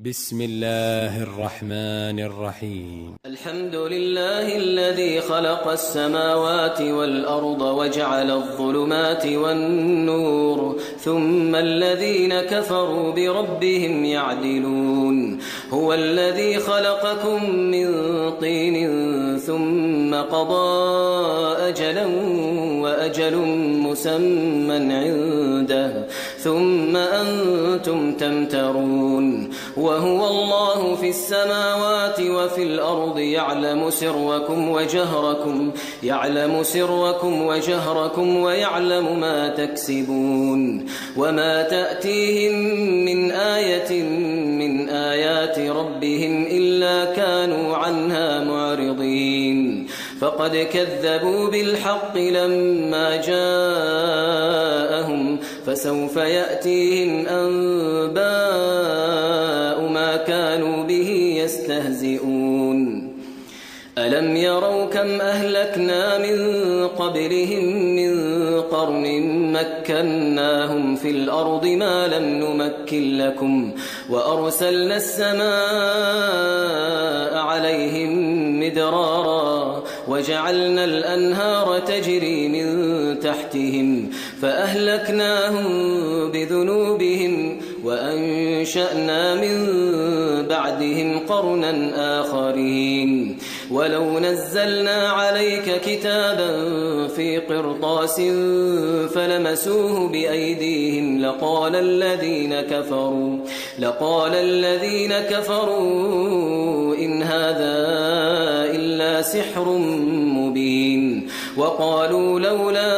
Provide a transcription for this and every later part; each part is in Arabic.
بسم الله الرحمن الرحيم. الحمد لله الذي خلق السماوات والأرض وجعل الظلمات والنور ثم الذين كفروا بربهم يعدلون. هو الذي خلقكم من طين ثم قضى أجلا وأجل مسمى عنده ثم أنتم تمترون. وهو الله في السماوات وفي الأرض يعلم سركم وجهركم ويعلم ما تكسبون. وما تأتيهم من آية من آيات ربهم إلا كانوا عنها معرضين. فقد كذبوا بالحق لما جاءهم فسوف يأتيهم أنباء ما كانوا به يستهزئون. ألم يروا كم أهلكنا من قبلهم من قرن مكناهم في الأرض ما لم نمكن لكم وأرسلنا السماء عليهم مدرارا وجعلنا الأنهار تجري من تحتهم فأهلكناهم بذنوبهم وأنشأنا من بعدهم قرنا آخرين. ولو نزلنا عليك كتابا في قرطاس فلمسوه بأيديهم لقال الذين كفروا إن هذا إلا سحر مبين. وقالوا لولا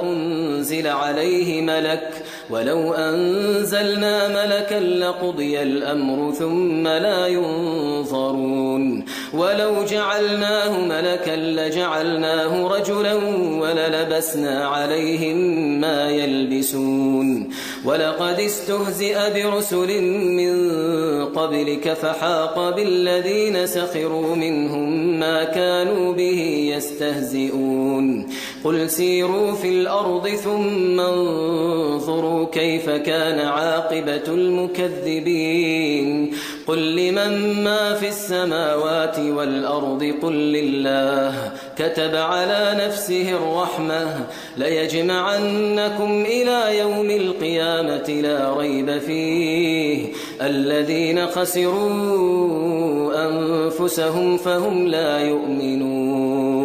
أنزل عليه ملك ولو أنزلنا ملكا لقضي الأمر ثم لا ينظرون. ولو جعلناه ملكا لجعلناه رجلا وللبسنا عليهم ما يلبسون. ولقد استهزئ برسل من قبلك فحاق بالذين سخروا منهم ما كانوا به يستهزئون. قل سيروا في الأرض ثم انظروا كيف كان عاقبة المكذبين. قل لمن ما في السماوات والأرض قل لله كتب على نفسه الرحمة ليجمعنكم إلى يوم القيامة لا ريب فيه الذين خسروا أنفسهم فهم لا يؤمنون.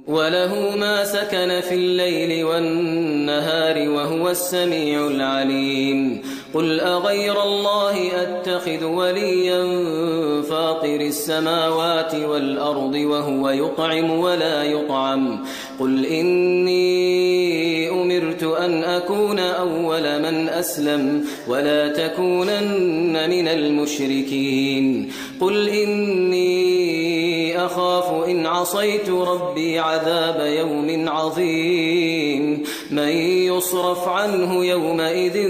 وله ما سكن في الليل والنهار وهو السميع العليم. قل أغير الله أتخذ وليا فاطر السماوات والأرض وهو يطعم ولا يطعم. قل إني أمرت أن أكون أول من أسلم ولا تكونن من المشركين. قل إني أخاف إن عصيت ربي عذاب يوم عظيم. من يصرف عنه يومئذ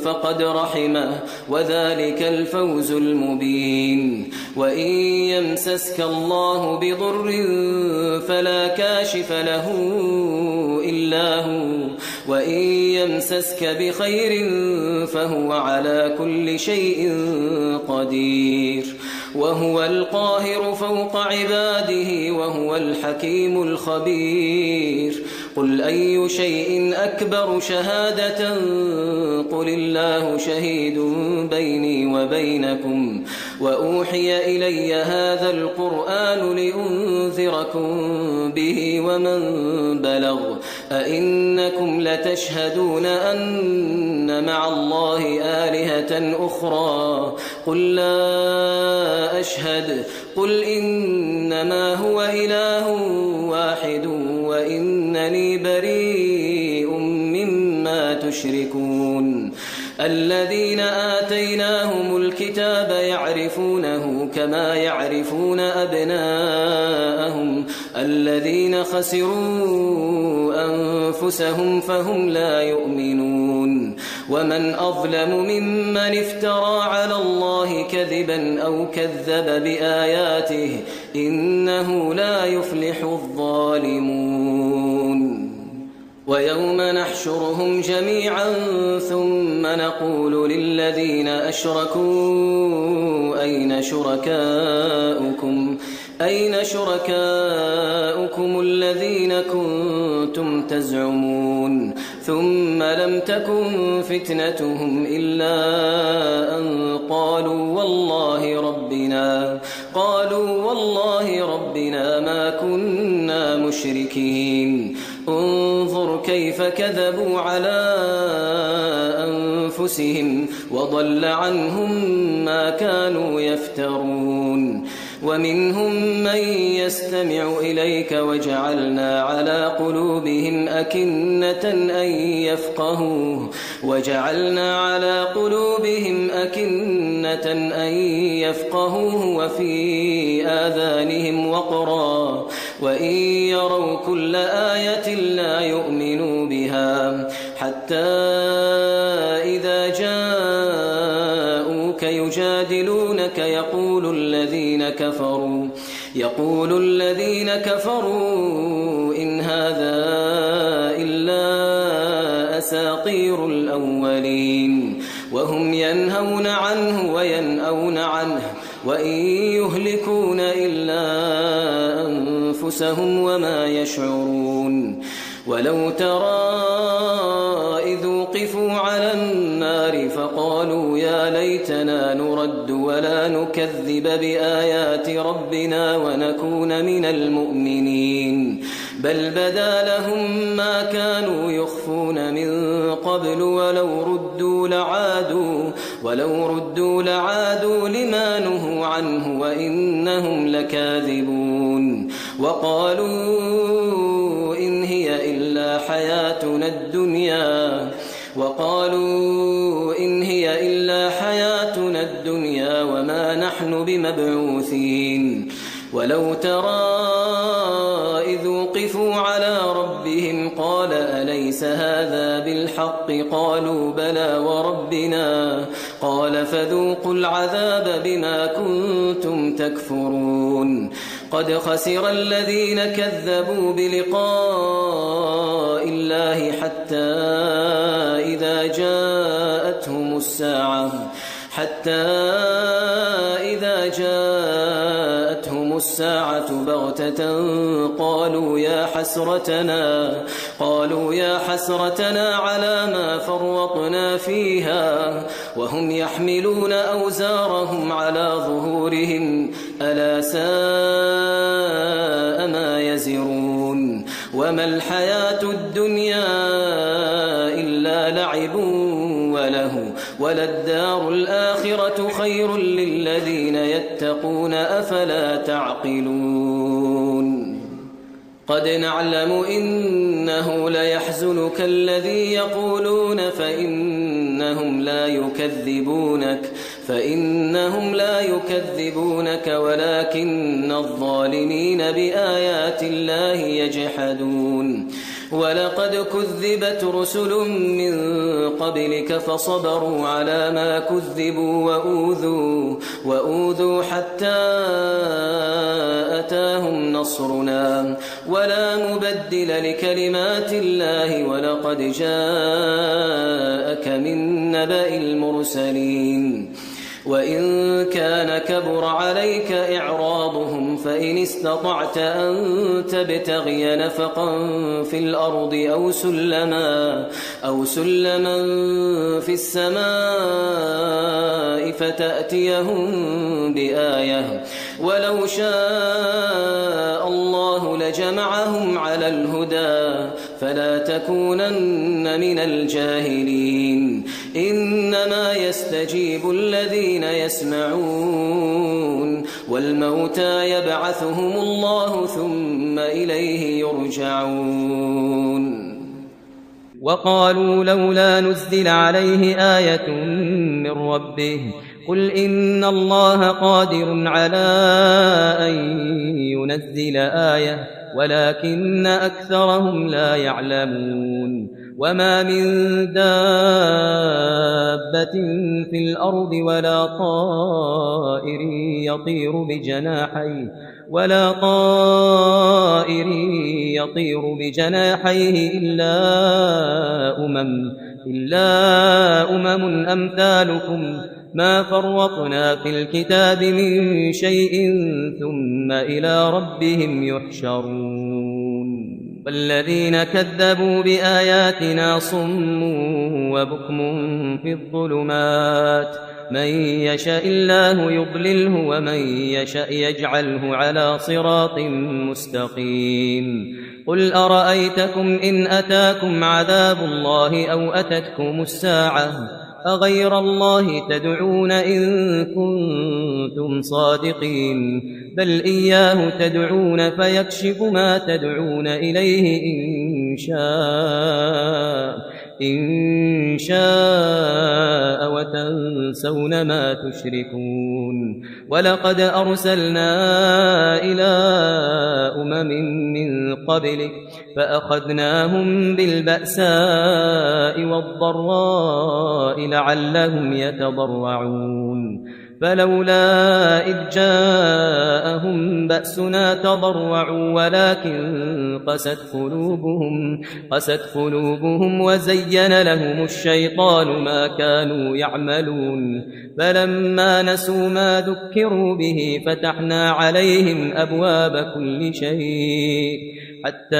فقد رحمه وذلك الفوز المبين. وإن يمسسك الله بضر فلا كاشف له إلا هو وإن يمسسك بخير فهو على كل شيء قدير. وهو القاهر فوق عباده وهو الحكيم الخبير. قل أي شيء أكبر شهادة قل الله شهيد بيني وبينكم وأوحي إلي هذا القرآن لأنذركم به ومن بلغ. أئنكم لتشهدون أن مع الله آلهة أخرى قل لا أشهد. قل إنما هو إله واحد وإنني بريء مما تشركون. الذين آتيناهم الكتاب يعرفونه كما يعرفون أبناءهم الذين خسروا أنفسهم فهم لا يؤمنون. ومن أظلم ممن افترى على الله كذبا أو كذب بآياته إنه لا يفلح الظالمون. ويوم نحشرهم جميعا ثم نقول للذين أشركوا أين شركاؤكم الذين كنتم تزعمون ثم لم تكن فتنتهم إلا أن قالوا والله ربنا ما كنا مشركين انظر كيف كذبوا على أنفسهم وضل عنهم ما كانوا يفترون ومنهم من يستمع إليك وجعلنا على قلوبهم أكنة أن يفقهوه وفي آذانهم وقرا وإن يروا كل آية لا يؤمنوا بها حتى إذا جاءوك يجادلونك يقول الذين كفروا إن هذا إلا أساطير الأولين وهم ينهون عنه وينأون عنه وإن يهلكون إلا أنفسهم وما يشعرون ولو ترى إذ وقفوا على النار فقالوا يا ليتنا نرد ولا نكذب بآيات ربنا ونكون من المؤمنين بل بدا لهم ما كانوا يخفون من قبل ولو ردوا لعادوا لما نهوا عنه وإنهم لكاذبون وقالوا إن هي إلا حياتنا الدنيا وما نحن بمبعوثين ولو ترى إذ وقفوا على ربهم قال أليس هذا بالحق قالوا بلى وربنا قال فذوقوا العذاب بما كنتم تكفرون قد خسر الذين كذبوا بلقاء الله حتى إذا جاءتهم الساعة بغتة قالوا يا حسرتنا على ما فرطنا فيها وهم يحملون أوزارهم على ظهورهم ألا ساء ما يزرون وما الحياة الدنيا إلا لعب وله وللدار الآخرة خير للذين يتقون أفلا تعقلون قد نعلم إنه ليحزنك الذي يقولون فإنهم لا يكذبونك ولكن الظالمين بآيات الله يجحدون ولقد كذبت رسل من قبلك فصبروا على ما كذبوا وأوذوا حتى أتاهم نصرنا ولا مبدل لكلمات الله ولقد جاءك من نبأ المرسلين وإن كان كبر عليك إعراضهم فإن استطعت أن تبتغي نفقا في الأرض أو سلما في السماء فتأتيهم بآية ولو شاء الله لجمعهم على الهدى فلا تكونن من الجاهلين إنما يستجيب الذين يسمعون والموتى يبعثهم الله ثم إليه يرجعون وقالوا لولا نزل عليه آية من ربه قل إن الله قادر على أن ينزل آية ولكن أكثرهم لا يعلمون وما من دابة في الأرض ولا طائر يطير بجناحيه إلا أمم أمثالكم ما فرطنا في الكتاب من شيء ثم إلى ربهم يحشرون والذين كذبوا بآياتنا صم وبكم في الظلمات من يشاء الله يضلله ومن يشاء يجعله على صراط مستقيم قل أرأيتكم إن أتاكم عذاب الله أو أتتكم الساعة أغير الله تدعون إن كنتم صادقين بل إياه تدعون فيكشف ما تدعون إليه إن شاء وتنسون ما تشركون ولقد أرسلنا إلى أمم من قبلك فأخذناهم بالبأساء والضراء لعلهم يتضرعون فلولا إذ جاءهم بأسنا تضرعوا ولكن قست قلوبهم وزين لهم الشيطان ما كانوا يعملون فلما نسوا ما ذكروا به فتحنا عليهم أبواب كل شيء حتى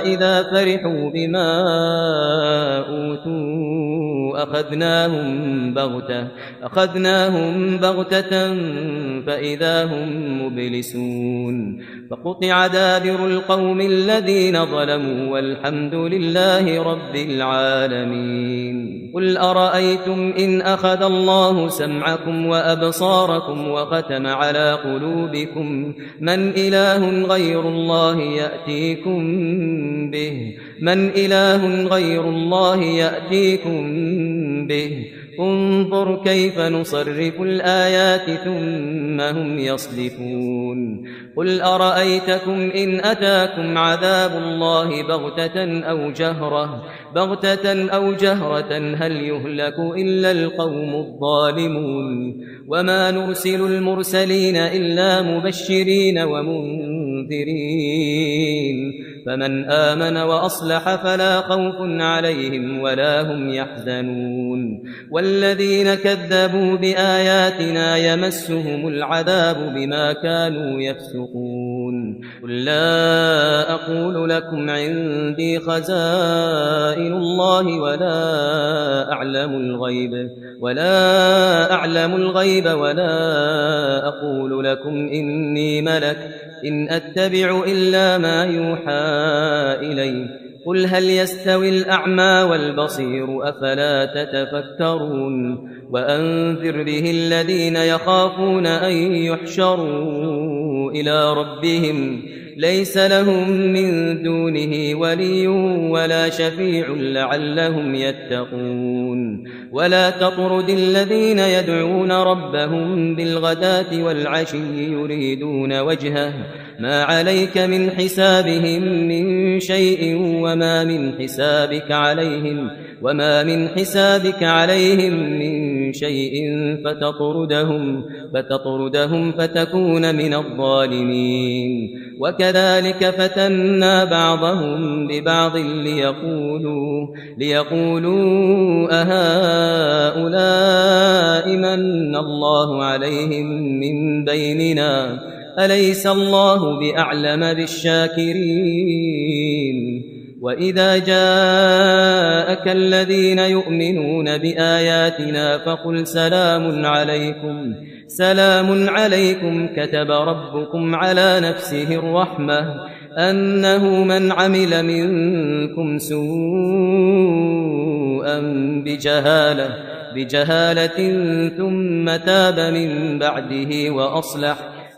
إذا فرحوا بما أوتوا أخذناهم بغتة فإذا هم مبلسون فقطع دابر القوم الذين ظلموا والحمد لله رب العالمين قل أرأيتم إن أخذ الله سمعكم وأبصاركم وختم على قلوبكم من إله غير الله يأتيكم به انظر كيف نصرف الآيات ثم هم يصدفون قل أرأيتكم إن أتاكم عذاب الله بغتة أو جهرة هل يهلك إلا القوم الظالمون وما نرسل المرسلين إلا مبشرين ومنذرين فمن آمن وأصلح فلا خوف عليهم ولا هم يحزنون والذين كذبوا بآياتنا يمسهم العذاب بما كانوا يفسقون قل لا أقول لكم عندي خزائن الله ولا أعلم الغيب ولا أقول لكم إني ملك إن أتبع إلا ما يوحى إلي قل هل يستوي الأعمى والبصير أفلا تتفكرون وأنذر به الذين يخافون أن يحشروا إلى ربهم ليس لهم من دونه ولي ولا شفيع لعلهم يتقون ولا تطرد الذين يدعون ربهم بالغداة والعشي يريدون وجهه ما عليك من حسابهم من شيء وما من حسابك عليهم من شيء فتطردهم فتكون من الظالمين وكذلك فتنا بعضهم ببعض ليقولوا أهؤلاء من الله عليهم من بيننا أليس الله بأعلم بالشاكرين وإذا جاءك الذين يؤمنون بآياتنا فقل سلام عليكم كتب ربكم على نفسه الرحمة أنه من عمل منكم سوءا بجهالة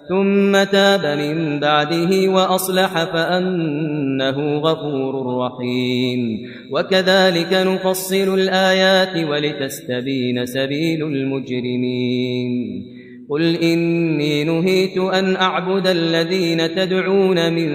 ثم تاب من بعده وأصلح فأنه غفور رحيم وكذلك نفصل الآيات ولتستبين سبيل المجرمين قل إني نهيت أن أعبد الذين تدعون من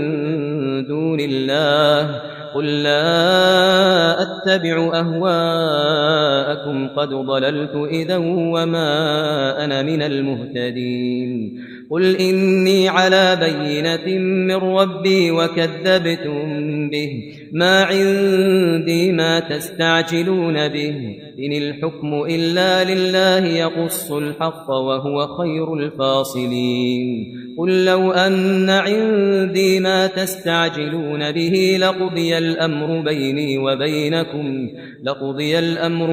دون الله قل لا أتبع أهواءكم قد ضللت إذا وما أنا من المهتدين قل إني على بينة من ربي وكذبتم به ما عندي ما تستعجلون به إن الحكم إلا لله يقص الحق وهو خير الفاصلين قل لو أن عندي ما تستعجلون به لقضي الأمر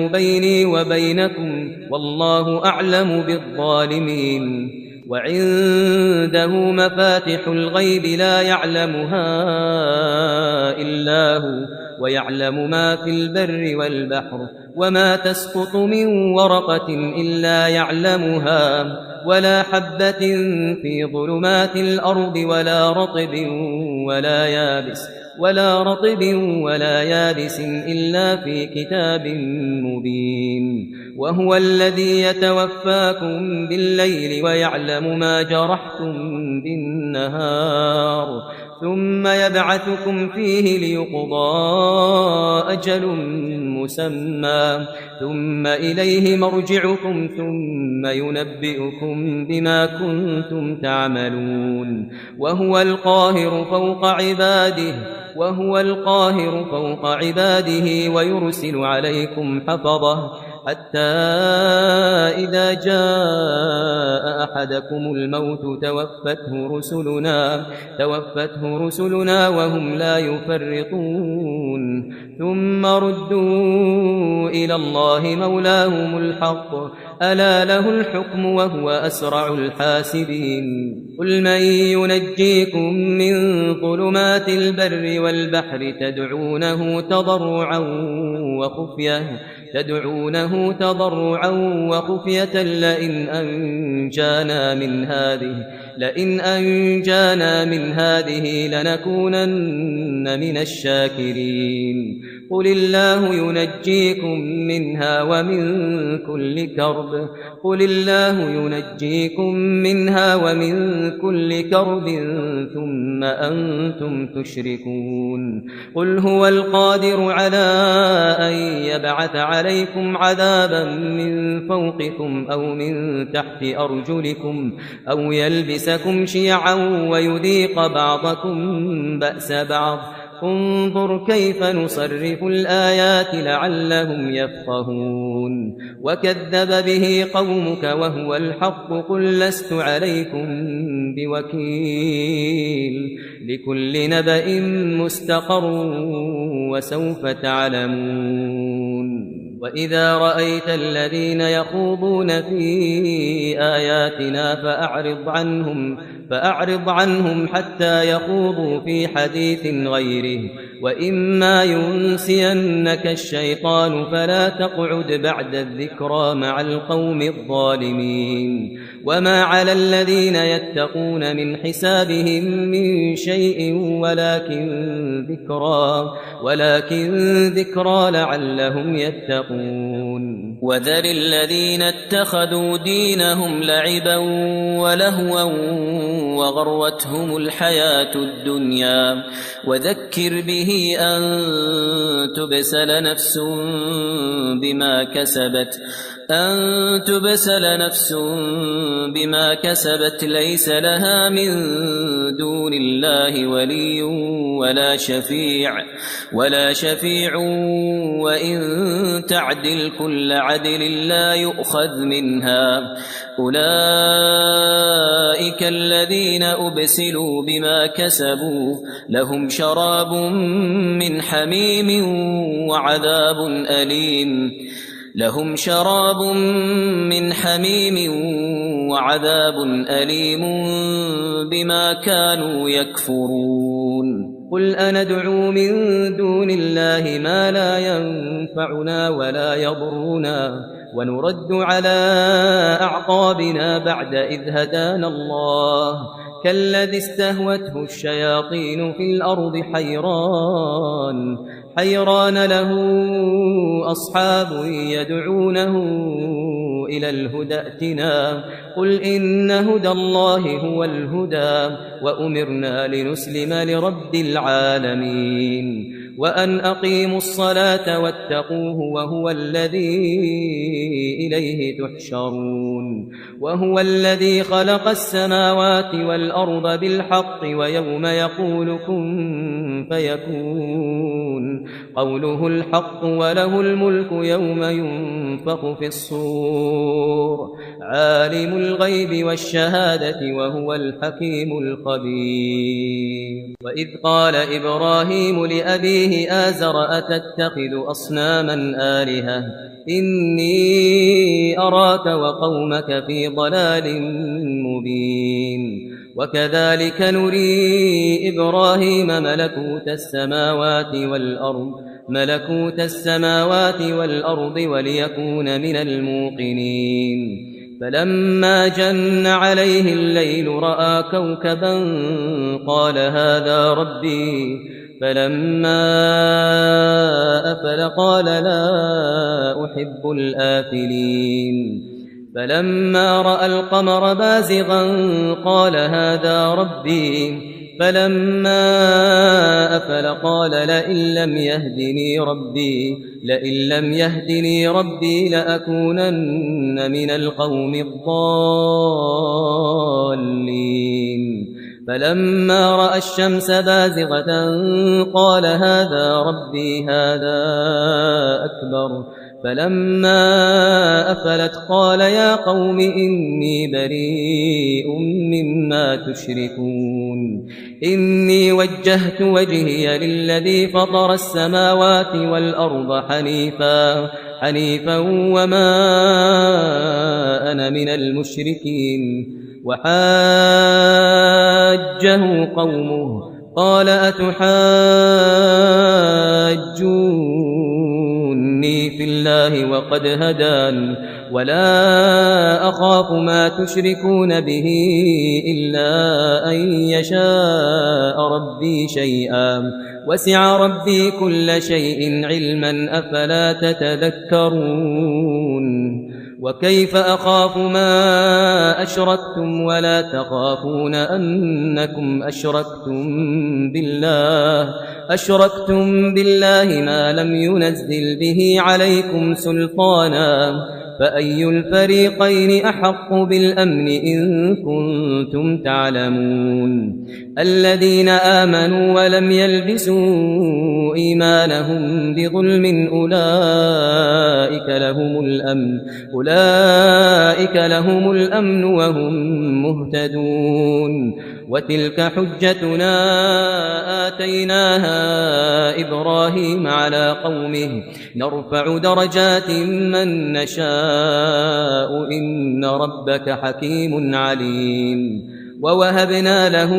بيني وبينكم والله أعلم بالظالمين وعنده مفاتح الغيب لا يعلمها إلا هو ويعلم ما في البر والبحر وما تسقط من ورقة إلا يعلمها ولا حبة في ظلمات الأرض ولا رطب ولا يابس إلا في كتاب مبين وهو الذي يتوفاكم بالليل ويعلم ما جرحتم بالنهار ثم يبعثكم فيه ليقضى أجل مسمى ثم إليه مرجعكم ثم ينبئكم بما كنتم تعملون وهو القاهر فوق عباده ويرسل عليكم حفظه حتى إذا جاء أحدكم الموت توفته رسلنا وهم لا يفرطون ثم ردوا إلى الله مولاهم الحق ألا له الحكم وهو أسرع الحاسبين قل من ينجيكم من ظلمات البر والبحر تدعونه تضرعا وخفية لئن أنجانا من هذه لنكونن من الشاكرين قل الله ينجيكم منها ومن كل كرب ثم أنتم تشركون قل هو القادر على أن يبعث عليكم عذابا من فوقكم أو من تحت أرجلكم أو يلبسكم شيعا ويذيق بعضكم بأس بعض انظر كيف نصرف الآيات لعلهم يفقهون وكذب به قومك وهو الحق قل لست عليكم بوكيل لكل نبأ مستقر وسوف تعلمون وإذا رأيت الذين يخوضون في آياتنا فأعرض عنهم حتى يخوضوا في حديث غيره وإما ينسينك الشيطان فلا تقعد بعد الذكرى مع القوم الظالمين وما على الذين يتقون من حسابهم من شيء ولكن ذكرى لعلهم يتقون وذر الذين اتخذوا دينهم لعبا ولهوا وغرتهم الحياة الدنيا وذكر به أن تبسل نفس بما كسبت ليس لها من دون الله ولي ولا شفيع وإن تعدل كل عدل لا يؤخذ منها أولئك الذين أبسلوا بما كسبوا لهم شراب من حميم وعذاب أليم بما كانوا يكفرون قل أندعو من دون الله ما لا ينفعنا ولا يضرنا ونرد على أعقابنا بعد إذ هدانا الله كالذي استهوته الشياطين في الأرض حيران له أصحاب يدعونه إلى الهدى ائتنا قل إن هدى الله هو الهدى وأمرنا لنسلم لرب العالمين وأن أقيموا الصلاة واتقوه وهو الذي إليه تحشرون وهو الذي خلق السماوات والأرض بالحق ويوم يقول كن فيكون قوله الحق وله الملك يوم ينفخ في الصور عالم الغيب والشهادة وهو الحكيم الخبير وإذ قال إبراهيم لأبيه آزر أتتخذ أصناما آلهة إني أراك وقومك في ضلال مبين وكذلك نري إبراهيم ملكوت السماوات والأرض وليكون من الموقنين فلما جن عليه الليل رأى كوكبا قال هذا ربي فلما أفل قال لا أحب الآفلين فلما رأى القمر بازغا قال هذا ربي فلما أفل قال لئن لم يهدني ربي لأكونن من القوم الضالين فلما رأى الشمس بازغة قال هذا ربي هذا أكبر فلما أفلت قال يا قوم إني بريء مما تشركون إني وجهت وجهي للذي فطر السماوات والأرض حنيفا وما أنا من المشركين وحاجه قومه قال أتحاجوني في الله وقد هدان ولا أخاف ما تشركون به إلا أن يشاء ربي شيئا وسع ربي كل شيء علما أفلا تتذكرون وكيف أخاف ما أشركتم ولا تخافون أنكم أشركتم بالله ما لم ينزل به عليكم سلطانا فأي الفريقين أحق بالأمن إن كنتم تعلمون الذين آمنوا ولم يلبسوا إيمانهم بظلم أولئك لهم الأمن وهم مهتدون وتلك حجتنا آتيناها إبراهيم على قومه نرفع درجات من نشاء إن ربك حكيم عليم ووهبنا له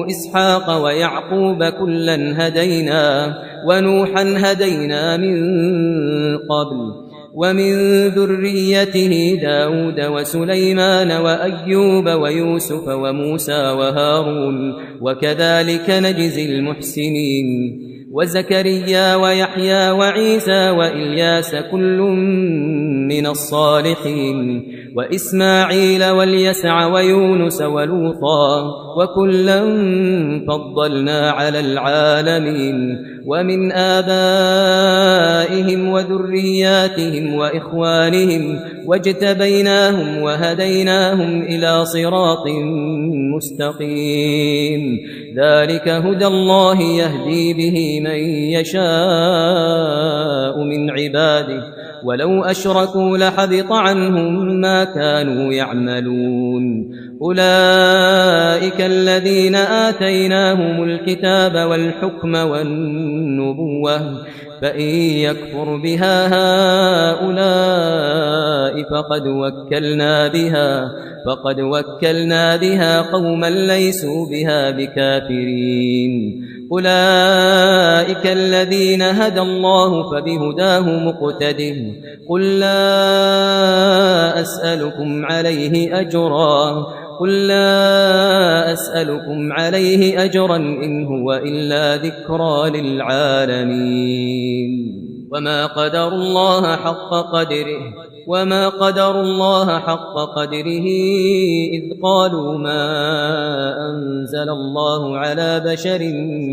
إسحاق ويعقوب كلا هدينا ونوحا هدينا من قبل ومن ذريته داود وسليمان وأيوب ويوسف وموسى وهارون وكذلك نجزي المحسنين وزكريا ويحيى وعيسى وإلياس كل من الصالحين وإسماعيل واليسع ويونس ولوطا وكلا فضلنا على العالمين ومن آبائهم وذرياتهم وإخوانهم واجتبيناهم وهديناهم إلى صراط مستقيم ذلك هدى الله يهدي به من يشاء من عباده ولو أشركوا لحبط عنهم ما كانوا يعملون أولئك الذين آتيناهم الكتاب والحكم والنبوة فإن يكفر بها هؤلاء فقد وكلنا بها قوما ليسوا بها بكافرين أولئك الذين هدى الله فبهداه مقتده قل لا أسألكم عليه أجرا إن هو إلا ذكرى للعالمين وما قدروا الله حق قدره إذ قالوا ما أنزل الله على بشر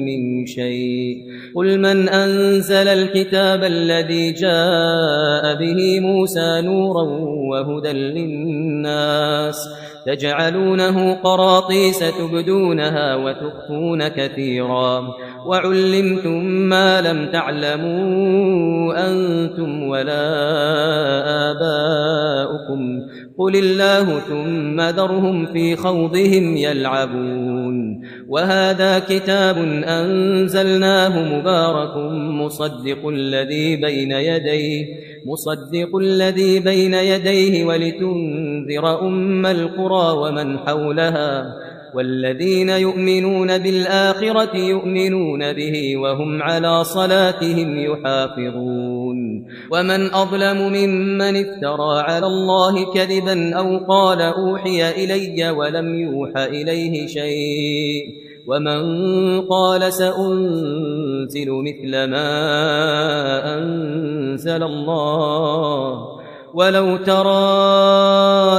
من شيء قل من أنزل الكتاب الذي جاء به موسى نورا وهدى للناس تجعلونه قراطيس تبدونها وتخفون كثيرا وعلمتم ما لم تعلموا أنتم ولا آباؤكم قل الله ثم ذرهم في خوضهم يلعبون وهذا كتاب أنزلناه مبارك مصدق الذي بين يديه ولتنذر أم القرى ومن حولها والذين يؤمنون بالآخرة يؤمنون به وهم على صلاتهم يحافظون ومن أظلم ممن افترى على الله كذبا أو قال أوحي إلي ولم يوح إليه شيء ومن قال سأنزل مثل ما أنزل الله ولو ترى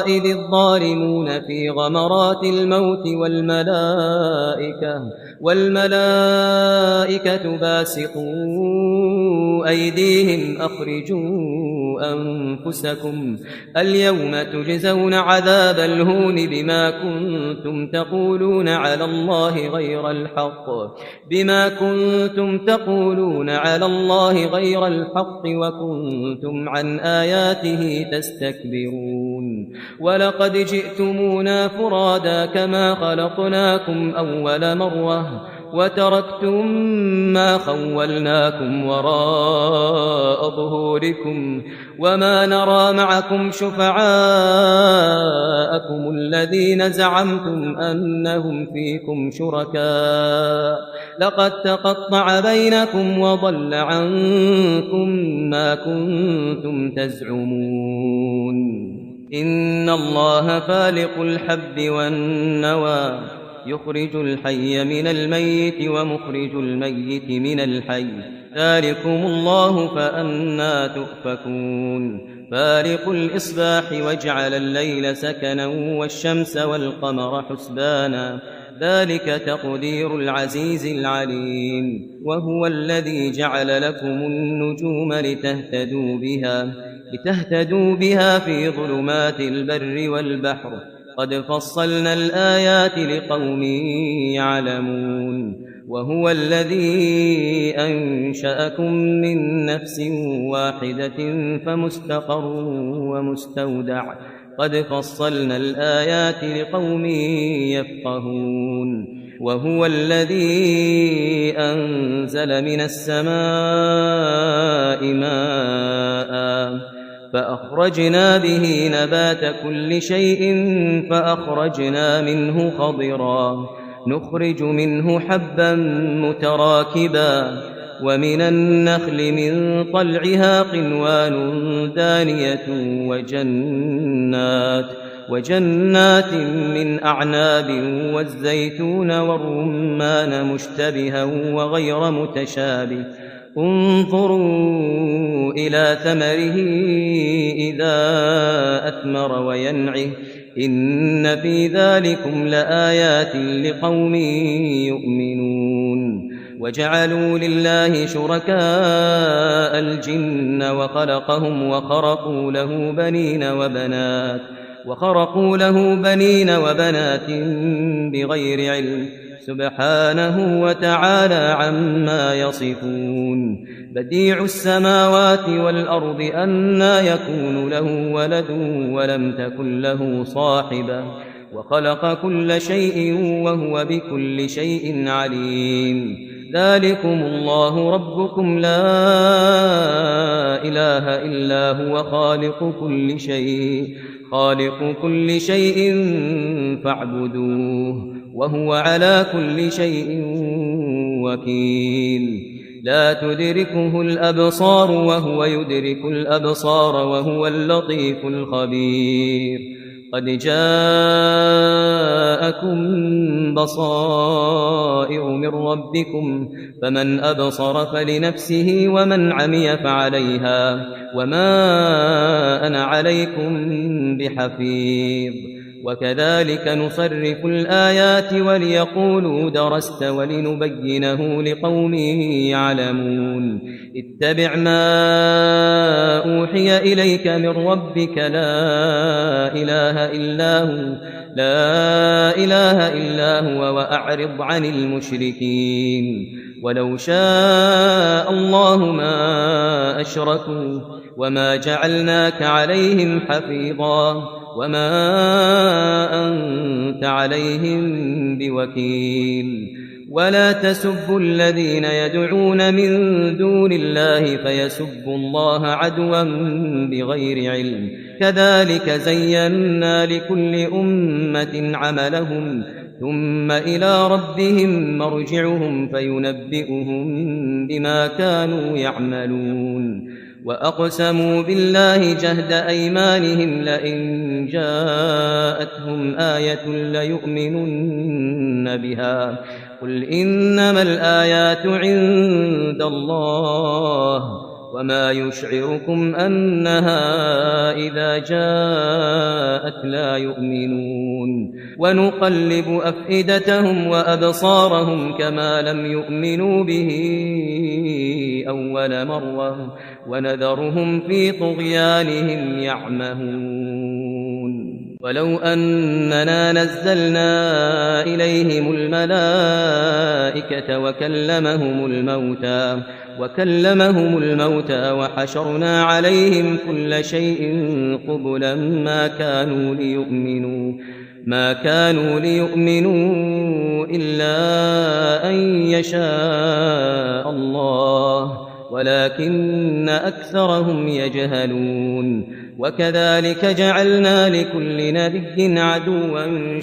إذ الظالمون في غمرات الموت والملائكة باسطوا أيديهم أخرجوا أنفسكم اليوم تجزون عذاب الهون بما كنتم تقولون على الله غير الحق وكنتم عن آياته تستكبرون ولقد جئتمونا فرادا كما خلقناكم أول مرة وتركتم ما خولناكم وراء ظهوركم وما نرى معكم شفعاءكم الذين زعمتم أنهم فيكم شركاء لقد تقطع بينكم وضل عنكم ما كنتم تزعمون إن الله فالق الحب والنوى يخرج الحي من الميت ومخرج الميت من الحي ذلكم الله فأنى تؤفكون فالق الإصباح وجعل الليل سكنا والشمس والقمر حسبانا ذلك تقدير العزيز العليم وهو الذي جعل لكم النجوم لتهتدوا بها في ظلمات البر والبحر قد فصلنا الآيات لقوم يعلمون وهو الذي أنشأكم من نفس واحدة فمستقر ومستودع قد فصلنا الآيات لقوم يفقهون وهو الذي أنزل من السماء ماء فأخرجنا به نبات كل شيء فأخرجنا منه خضرا نخرج منه حبا متراكبا ومن النخل من طلعها قنوان دانية وجنات من أعناب والزيتون والرمان مشتبها وغير متشابه انظروا إلى ثمره إذا أثمر وينعه إن في ذلكم لآيات لقوم يؤمنون وجعلوا لله شركاء الجن وخلقهم وخرقوا له بنين وبنات بغير علم سبحانه وتعالى عما يصفون بديع السماوات والأرض أنى يكون له ولد ولم تكن له صاحبة وخلق كل شيء وهو بكل شيء عليم ذلكم الله ربكم لا إله إلا هو خالق كل شيء فاعبدوه وهو على كل شيء وكيل لا تدركه الأبصار وهو يدرك الأبصار وهو اللطيف الخبير قد جاءكم بصائر من ربكم فمن أبصر فلنفسه ومن عمي فعليها وما أنا عليكم بحفيظ وكذلك نصرف الآيات وليقولوا درست ولنبينه لقوم يعلمون اتبع ما أوحي إليك من ربك لا إله إلا هو وأعرض عن المشركين ولو شاء الله ما أشركوا وما جعلناك عليهم حفيظا وما أنت عليهم بوكيل ولا تسبوا الذين يدعون من دون الله فيسبوا الله عدوا بغير علم كذلك زينا لكل أمة عملهم ثم إلى ربهم مرجعهم فينبئهم بما كانوا يعملون وأقسموا بالله جهد أيمانهم لئن جاءتهم آية ليؤمنن بها قل إنما الآيات عند الله وما يشعركم أنها إذا جاءت لا يؤمنون ونقلب أفئدتهم وأبصارهم كما لم يؤمنوا به أول مرة ونذرهم في طغيانهم يعمهون ولو أننا نزلنا إليهم الملائكة وكلمهم الموتى وحشرنا عليهم كل شيء قبلا ما كانوا ليؤمنوا إلا أن يشاء الله ولكن أكثرهم يجهلون وكذلك جعلنا لكل نبي عدوا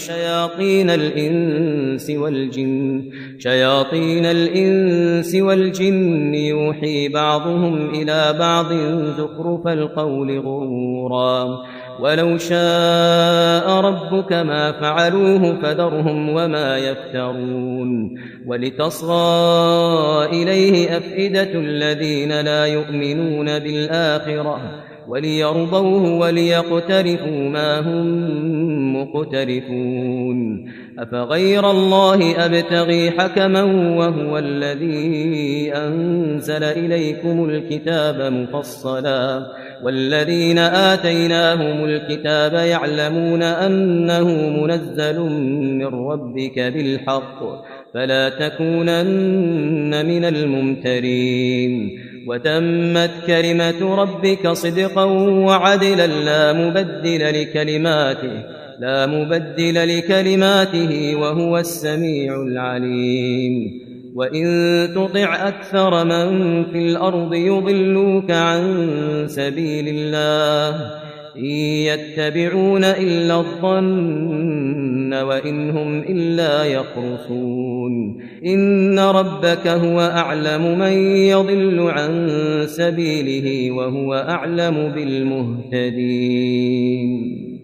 شياطين الإنس والجن يوحي بعضهم إلى بعض زخرف القول غرورا ولو شاء ربك ما فعلوه فذرهم وما يفترون ولتصغى إليه أفئدة الذين لا يؤمنون بالآخرة وليرضوه وليقترفوا ما هم مقترفون أفغير الله أبتغي حكما وهو الذي أنزل إليكم الكتاب مفصلا والذين آتيناهم الكتاب يعلمون أنه منزل من ربك بالحق فلا تكونن من الممترين وتمت كلمة ربك صدقا وعدلا لا مبدل لكلماته وهو السميع العليم وإن تطع أكثر من في الأرض يضلوك عن سبيل الله إن يتبعون إلا الظن وإن هم إلا يخرصون إن ربك هو أعلم من يضل عن سبيله وهو أعلم بالمهتدين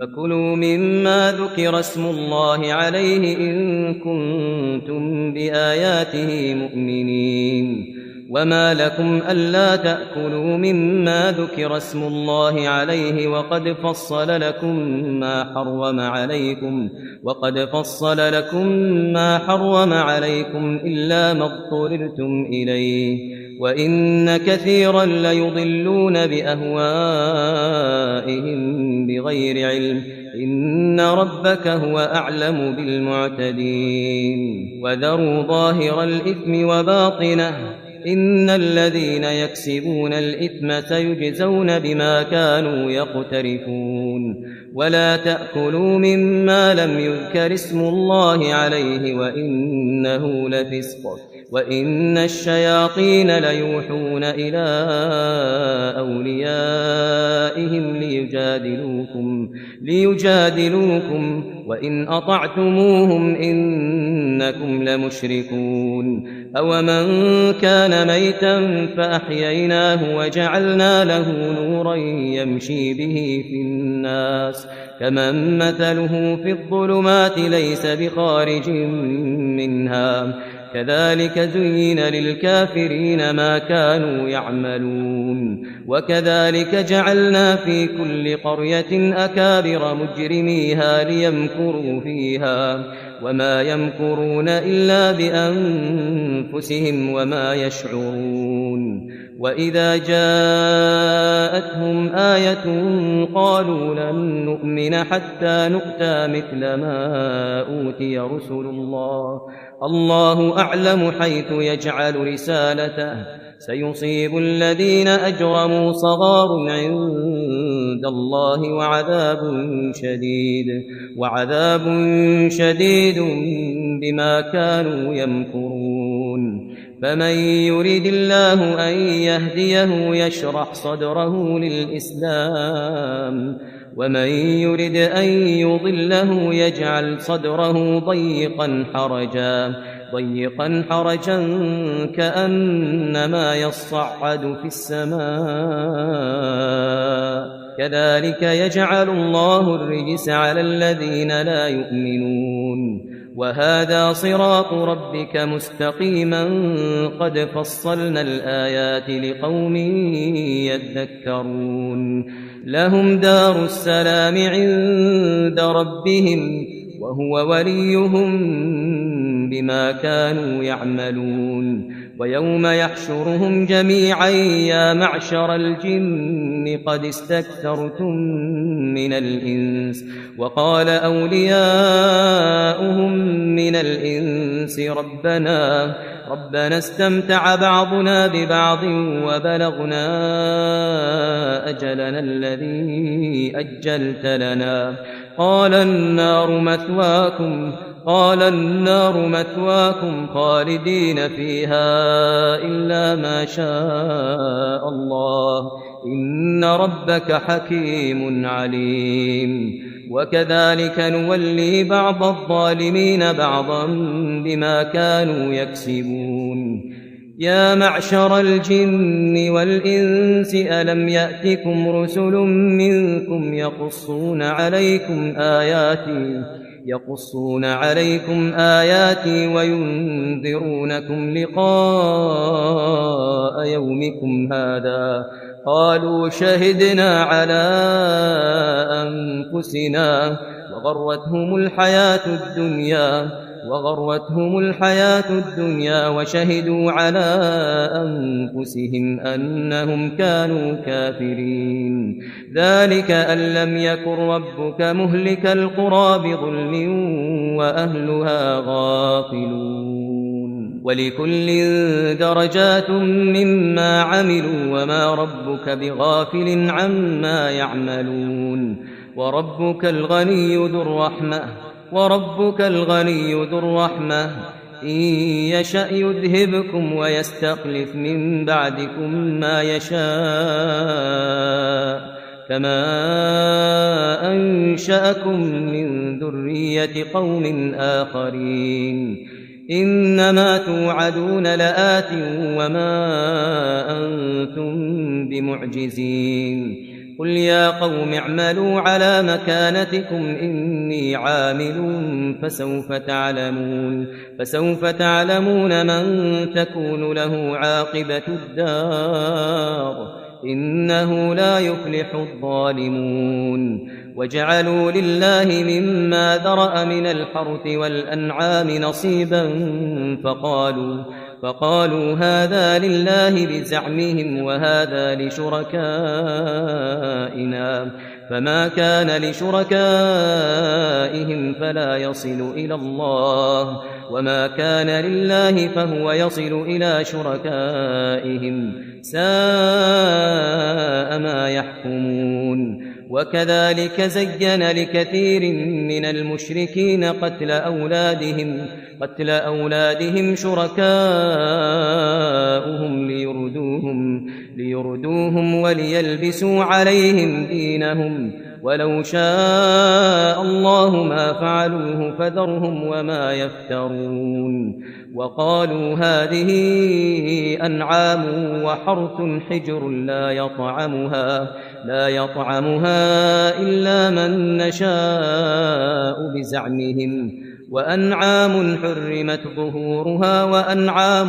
فكلوا مما ذكر اسم الله عليه إن كنتم بآياته مؤمنين وما لكم ألا تأكلوا مما ذكر اسم الله عليه وقد فصل لكم ما حرم عليكم إلا ما اضطررتم إليه وإن كثيرا ليضلون بأهوائهم بغير علم إن ربك هو أعلم بالمعتدين وذروا ظاهر الإثم وباطنه إن الذين يكسبون الإثم سيجزون بما كانوا يقترفون ولا تأكلوا مما لم يذكر اسم الله عليه وإنه لفسق وإن الشياطين ليوحون إلى أوليائهم ليجادلوكم وإن أطعتموهم إنكم لمشركون أومن كان ميتا فأحييناه وجعلنا له نورا يمشي به في الناس كمن مثله في الظلمات ليس بخارج منها كذلك زين للكافرين ما كانوا يعملون وكذلك جعلنا في كل قرية أكابر مجرميها ليمكروا فيها وما يمكرون إلا بأنفسهم وما يشعرون وإذا جاءتهم آية قالوا لن نؤمن حتى نؤتى مثل ما أوتي رسل الله أعلم حيث يجعل رسالته سيصيب الذين أجرموا صغار عند الله وعذاب شديد بما كانوا يمكرون فمن يريد الله أن يهديه يشرح صدره للإسلام ومن يرد أن يضله يجعل صدره ضيقا حرجا كأنما يصعد في السماء كذلك يجعل الله الرجس على الذين لا يؤمنون وهذا صراط ربك مستقيما قد فصلنا الآيات لقوم يذكرون لهم دار السلام عند ربهم وهو وليهم بما كانوا يعملون ويوم يحشرهم جميعا يا معشر الجن قد استكثرتم من الإنس وقال أولياؤهم من الإنس ربنا استمتع بعضنا ببعض وبلغنا أجلنا الذي أجلت لنا قال النار مثواكم خالدين فيها إلا ما شاء الله إن ربك حكيم عليم وكذلك نولي بعض الظالمين بعضا بما كانوا يكسبون يا معشر الجن والإنس ألم يأتكم رسل منكم يقصون عليكم آياتي وينذرونكم لقاء يومكم هذا قالوا شهدنا على أنفسنا وغرتهم الحياة الدنيا وشهدوا على أنفسهم أنهم كانوا كافرين ذلك أن لم يكن ربك مهلك القرى بظلم وأهلها غافلون ولكل درجات مما عملوا وما ربك بغافل عما يعملون وربك الغني ذو الرحمة إن يشأ يذهبكم ويستخلف من بعدكم ما يشاء كما أنشأكم من ذرية قوم آخرين إنما توعدون لآت وما أنتم بمعجزين قل يا قوم اعملوا على مكانتكم إني عامل فسوف تعلمون من تكون له عاقبة الدار إنه لا يفلح الظالمون وجعلوا لله مما ذرأ من الحرث والأنعام نصيبا فقالوا هذا لله بزعمهم وهذا لشركائنا فما كان لشركائهم فلا يصل إلى الله وما كان لله فهو يصل إلى شركائهم ساء ما يحكمون وكذلك زين لكثير من المشركين قتل أولادهم شركاؤهم ليردوهم وليلبسوا عليهم دينهم ولو شاء الله ما فعلوه فذرهم وما يفترون وقالوا هذه أنعام وحرث حجر لا يطعمها إلا من نشاء بزعمهم وأنعام حرمت ظهورها وأنعام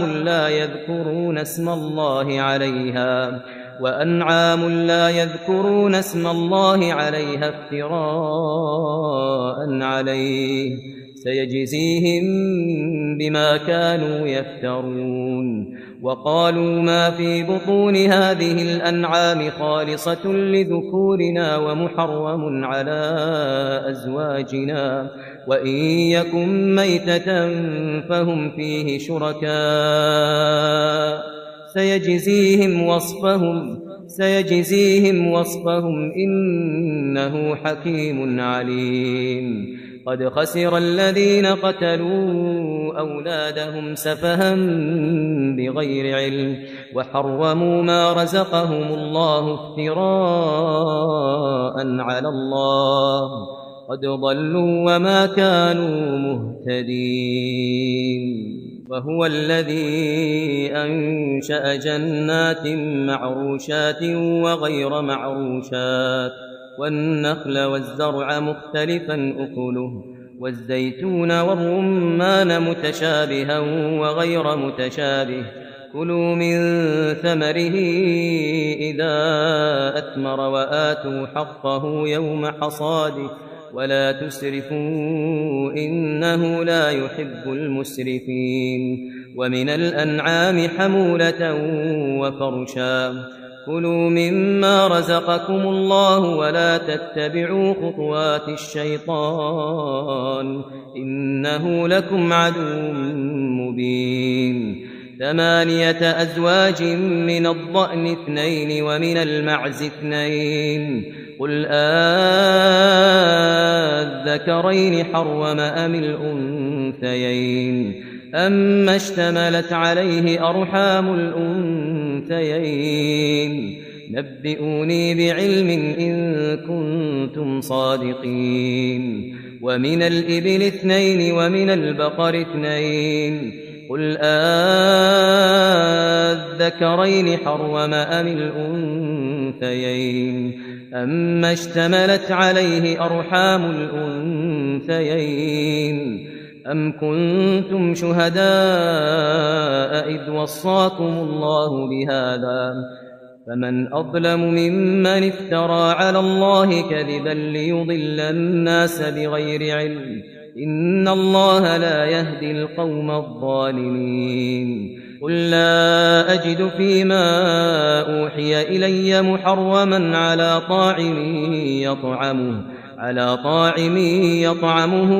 لا يذكرون اسم الله عليها افتراء عليه سيجزيهم بما كانوا يفترون وقالوا ما في بطون هذه الأنعام خالصة لذكورنا ومحرم على أزواجنا وإن يكن ميتة فهم فيه شركاء سيجزيهم وصفهم إنه حكيم عليم قد خسر الذين قتلوا أولادهم سفها بغير علم وحرموا ما رزقهم الله افتراء على الله قد ضلوا وما كانوا مهتدين وهو الذي أنشأ جنات معروشات وغير معروشات والنخل والزرع مختلفا أكله والزيتون والرمان متشابها وغير متشابه كلوا من ثمره إذا أثمر وآتوا حقه يوم حصاده ولا تسرفوا إنه لا يحب المسرفين ومن الأنعام حمولة وفرشا كلوا مما رزقكم الله ولا تتبعوا خطوات الشيطان إنه لكم عدو مبين 8 أزواج من الضأن 2 ومن المعز 2 قل الذكرين حرم أم الأنثيين أما اشتملت عليه أرحام الأنثيين نبئوني بعلم إن كنتم صادقين ومن الإبل 2 ومن البقر 2 قل الذكرين حرم أم الأنثيين أما اشتملت عليه أرحام الأنثيين أم كنتم شهداء إذ وصاكم الله بهذا فمن أظلم ممن افترى على الله كذبا ليضل الناس بغير علم إن الله لا يهدي القوم الظالمين قل لا أجد فيما أوحي إلي محرما على طاعم يطعمه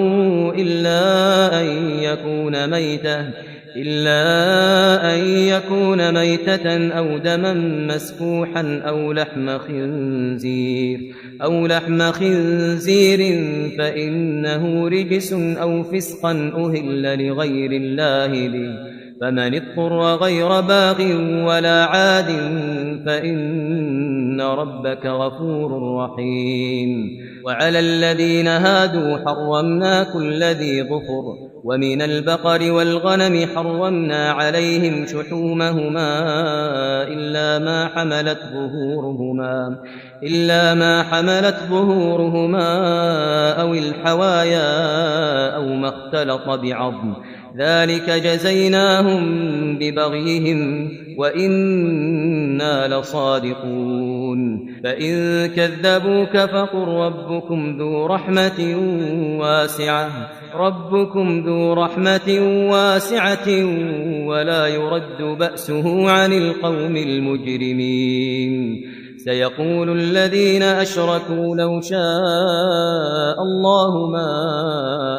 إلا أن يكون ميتة أو دما مسفوحا أو لحم خنزير فإنه رجس أو فسقا أهل لغير الله به فمن اضطر غير باغ ولا عاد فإن ربك غفور رحيم وعلى الذين هادوا حرمنا كل ذي ظفر ومن البقر والغنم حرمنا عليهم شحومهما إلا ما حملت ظهورهما أو الحوايا أو ما اختلط بعظم ذلك جزيناهم ببغيهم وإنا لصادقون فإن كذبوك فقل ربكم ذو رحمة واسعة ولا يرد بأسه عن القوم المجرمين سيقول الذين أشركوا لو شاء الله ما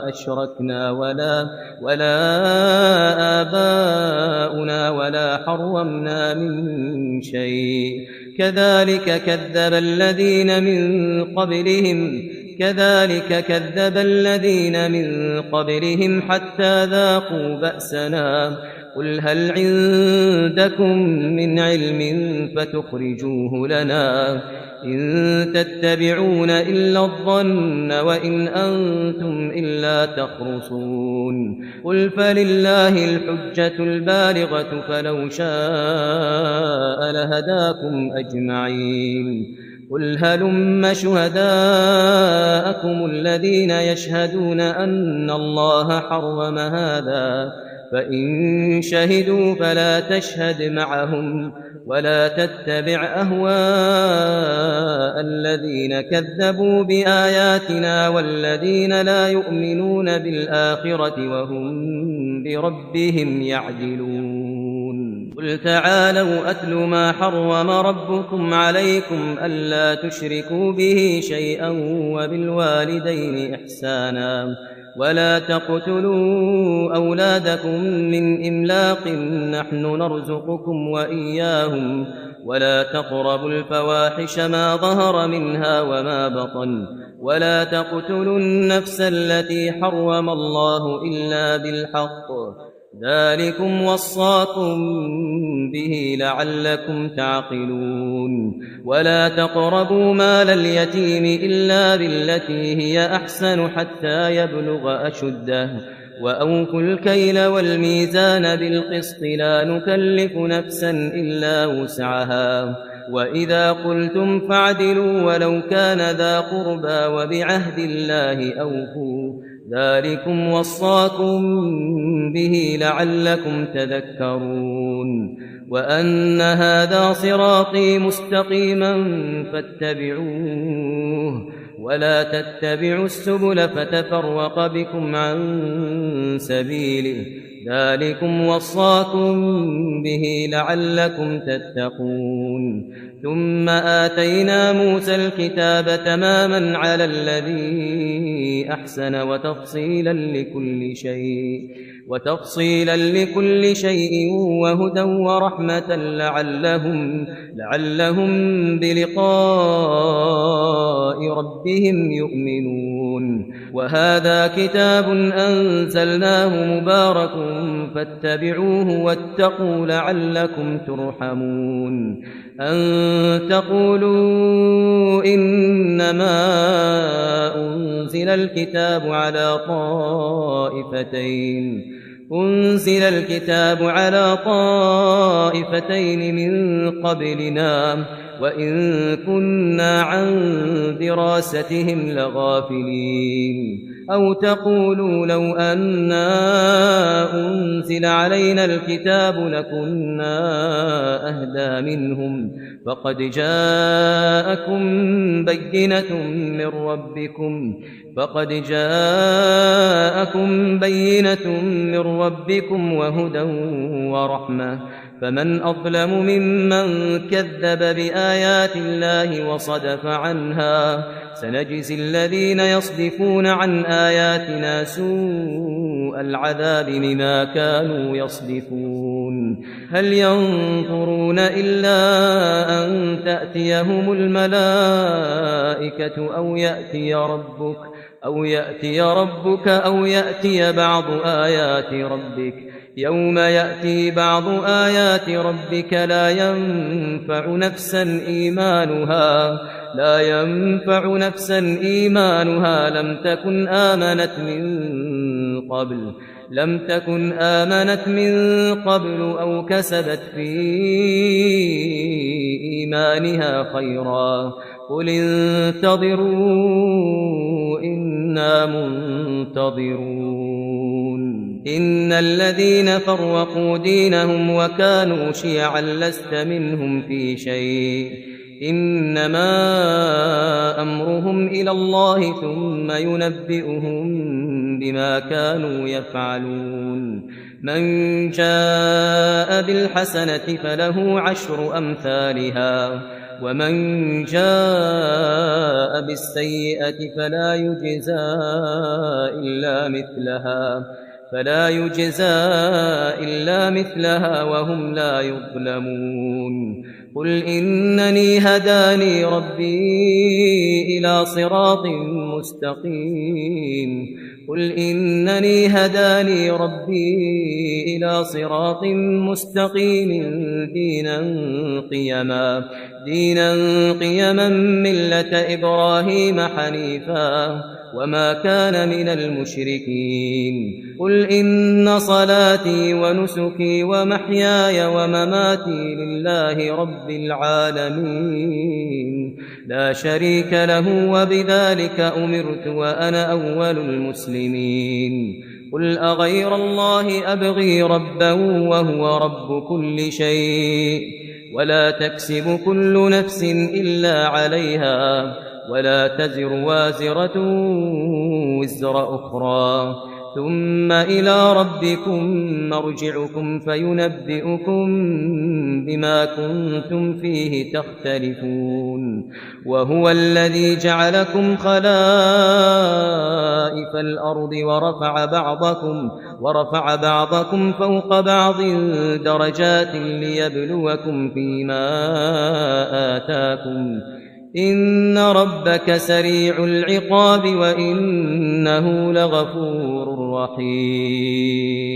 أشركنا ولا آباؤنا ولا حرمنا من شيء كذلك كذب الذين من قبلهم حتى ذاقوا بأسنا قل هل عندكم من علم فتخرجوه لنا إن تتبعون إلا الظن وإن أنتم إلا تخرصون قل فلله الحجة البالغة فلو شاء لهداكم أجمعين قل هلم شهداءكم الذين يشهدون أن الله حرم هذا فإن شهدوا فلا تشهد معهم ولا تتبع أهواء الذين كذبوا بآياتنا والذين لا يؤمنون بالآخرة وهم بربهم يعدلون قل تعالوا أتل ما حرم ربكم عليكم ألا تشركوا به شيئا وبالوالدين إحسانا ولا تقتلوا أولادكم من إملاق نحن نرزقكم وإياهم ولا تقربوا الفواحش ما ظهر منها وما بطن ولا تقتلوا النفس التي حرم الله إلا بالحق ذلكم وصاكم به لعلكم تعقلون ولا تقربوا مال اليتيم إلا بالتي هي أحسن حتى يبلغ أشده وأوفوا الكيل والميزان بالقسط لا نكلف نفسا إلا وسعها وإذا قلتم فاعدلوا ولو كان ذا قربى وبعهد الله أوفوا ذلكم وصاكم به لعلكم تذكرون وأن هذا صراطي مستقيما فاتبعوه ولا تتبعوا السبل فتفرق بكم عن سبيله ذلكم وصاكم به لعلكم تتقون ثم آتينا موسى الكتاب تماما على الذي أحسن وتفصيلا لكل شيء وهدى ورحمة لعلهم بلقاء ربهم يؤمنون وهذا كتاب أنزلناه مبارك فاتبعوه واتقوا لعلكم ترحمون أن تقولوا إنما أنزل الكتاب على طائفتين من قبلنا وإن كنا عن دراستهم لغافلين أو تقولوا لو أنا أنزل علينا الكتاب لكنا أهدى منهم فقد جاءكم بينة من ربكم وهدى ورحمة فمن أظلم ممن كذب بآيات الله وصدف عنها سنجزي الذين يصدفون عن آياتنا سوء العذاب بما كانوا يصدفون هل ينظرون إلا أن تأتيهم الملائكة أو يأتي ربك أو يأتي بعض آيات ربك يوم يأتي بعض آيات ربك لا ينفع نفسا إيمانها لم تكن آمنت من قبل أو كسبت في إيمانها خيرا قل انتظروا إنا منتظرون إن الذين فرقوا دينهم وكانوا شيعا لست منهم في شيء إنما أمرهم إلى الله ثم ينبئهم بما كانوا يفعلون من جاء بالحسنة فله 10 أمثالها ومن جاء بالسيئة فلا يجزى إلا مثلها وهم لا يظلمون قل إنني هداني ربي إلى صراط مستقيم قل إنني هداني ربي إلى صراط مستقيم دينا قيما ملة إبراهيم حنيفا وما كان من المشركين قل إن صلاتي ونسكي ومحياي ومماتي لله رب العالمين لا شريك له وبذلك أمرت وأنا أول المسلمين قل أغير الله أبغي ربا وهو رب كل شيء ولا تكسب كل نفس إلا عليها ولا تزر وازرة وزر أخرى ثم إلى ربكم مرجعكم فينبئكم بما كنتم فيه تختلفون وهو الذي جعلكم خلائف الأرض ورفع بعضكم فوق بعض درجات ليبلوكم فيما آتاكم إن ربك سريع العقاب وإنه لغفور رحيم